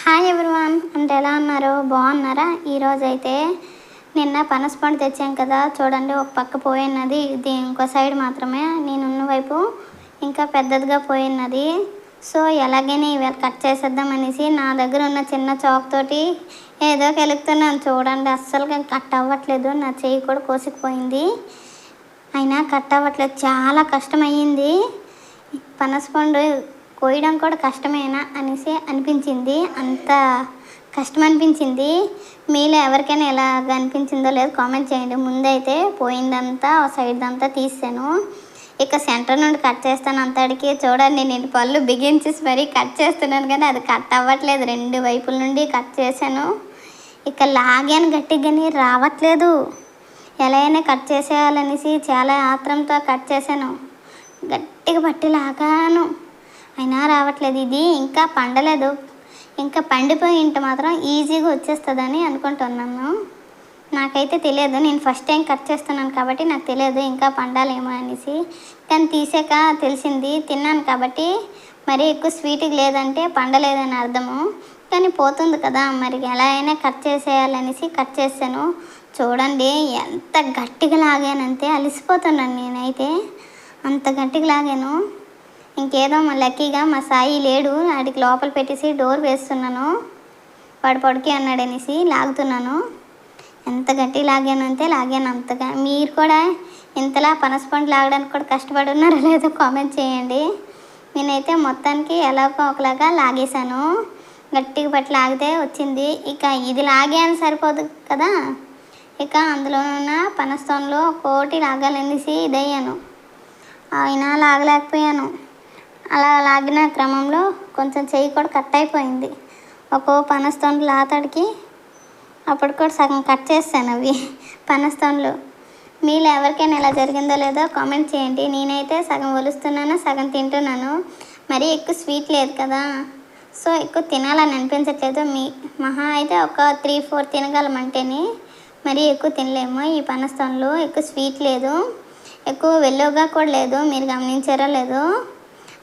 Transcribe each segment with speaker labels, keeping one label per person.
Speaker 1: Hi everyone, అంటే ఎలా ఉన్నారు? బాగున్నారా? ఈరోజైతే నిన్న పనసపండు తెచ్చాం కదా, చూడండి ఒక పక్క పోయినది, ఇది ఇంకో సైడ్ మాత్రమే, నేనున్న వైపు ఇంకా పెద్దదిగా పోయినది. సో ఎలాగైనా ఇవాళ కట్ చేసేద్దాం అనేసి నా దగ్గర ఉన్న చిన్న చాక్ తోటి ఏదో కెలుగుతున్నాను. చూడండి అస్సలు కట్ అవ్వట్లేదు, నా చెయ్యి కూడా కోసుకుపోయింది, అయినా కట్ అవ్వట్లేదు. చాలా కష్టమయ్యింది. పనసపండు కోయడం కూడా కష్టమేనా అనేసి అనిపించింది, అంత కష్టం అనిపించింది. మీలో ఎవరికైనా ఎలాగ అనిపించిందో లేదో కామెంట్ చేయండి. ముందైతే పోయిందంతా సైడ్దంతా తీసాను, ఇక సెంటర్ నుండి కట్ చేస్తాను అంతటికి. చూడండి నేను పళ్ళు బిగించేసి మరీ కట్ చేస్తున్నాను, కానీ అది కట్ అవ్వట్లేదు. రెండు వైపుల నుండి కట్ చేశాను, ఇక లాగాను గట్టిగాని రావట్లేదు. ఎలా అయినా కట్ చేసేయాలనేసి చాలా ఆత్రంతో కట్ చేశాను, గట్టిగా పట్టి లాగాను, అయినా రావట్లేదు. ఇది ఇంకా పండలేదు, ఇంకా పండిపోయి ఉంటే మాత్రం ఈజీగా వచ్చేస్తుందని అనుకుంటున్నాను. నాకైతే తెలియదు, నేను ఫస్ట్ టైం కట్ చేస్తున్నాను కాబట్టి నాకు తెలియదు ఇంకా పండాలేమో అనేసి. కానీ తీసాక తెలిసింది, తిన్నాను కాబట్టి మరీ ఎక్కువ స్వీట్గా లేదంటే పండలేదని అర్థము. కానీ పోతుంది కదా, మరి ఎలా అయినా కట్ చేసేయాలనేసి కట్ చేశాను. చూడండి ఎంత గట్టిగా లాగానంతే అలిసిపోతున్నాను నేనైతే, అంత గట్టిగా లాగాను. ఇంకేదో లక్కీగా మా సాయి లేడు, వాడికి లోపల పెట్టేసి డోర్ వేస్తున్నాను, వాడు పడుకి అన్నాడనేసి లాగుతున్నాను. ఎంత గట్టి లాగానంతే లాగాను అంతగా. మీరు కూడా ఇంతలా పనసపండు లాగడానికి కూడా కష్టపడి ఉన్నారో లేదో కామెంట్ చేయండి. నేనైతే మొత్తానికి ఎలాగో ఒకలాగా లాగేశాను, గట్టిగా పట్టి లాగితే వచ్చింది. ఇక ఇది లాగాను సరిపోదు కదా, ఇక అందులో ఉన్న పనసతోనలో కోటి లాగాలనేసి ఇదయ్యాను, అయినా లాగలేకపోయాను. అలా లాగిన క్రమంలో కొంచెం చెయ్యి కూడా కట్ అయిపోయింది. ఒక్కో పనసతోనలు లాతడికి అప్పుడు కూడా సగం కట్ చేస్తాను అవి పనసతోనలు. మీలో ఎవరికైనా ఎలా జరిగిందో లేదో కామెంట్ చేయండి. నేనైతే సగం ఒలుస్తున్నాను, సగం తింటున్నాను. మరీ ఎక్కువ స్వీట్ లేదు కదా, సో ఎక్కువ తినాలని అనిపించట్లేదు. మహా అయితే ఒక 3-4 తినగలమంటేనే, మరీ ఎక్కువ తినలేము. ఈ పనసతోనలు ఎక్కువ స్వీట్ లేదు, ఎక్కువ వెల్లోగా కూడా లేదు, మీరు గమనించారో లేదో,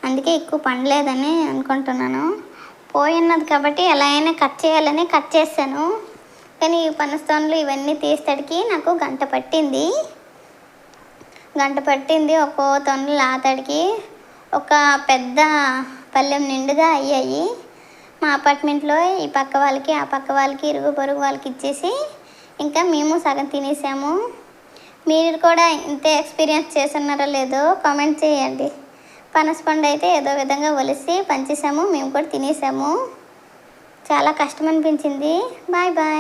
Speaker 1: అందుకే ఎక్కువ పండలేదని అనుకుంటున్నాను. పోయినది కాబట్టి ఎలా అయినా కట్ చేయాలని కట్ చేశాను, కానీ ఈ పనసతోనలు ఇవన్నీ తీసేసరికి నాకు గంట పట్టింది. ఒక్కో తొనలు లాతడికి ఒక పెద్ద పళ్ళెం నిండుగా అయ్యాయి. మా అపార్ట్మెంట్లో ఈ పక్క వాళ్ళకి ఆ పక్క వాళ్ళకి ఇరుగు పొరుగు వాళ్ళకి ఇచ్చేసి ఇంకా మేము సగం తినేసాము. మీరు కూడా ఇంతే ఎక్స్పీరియన్స్ చేస్తున్నారో లేదో కామెంట్ చేయండి. పనసపండు అయితే ఏదో విధంగా ఒలిసి పంచేసాము, మేము కూడా తినేసాము. చాలా కష్టం అనిపించింది. Bye bye.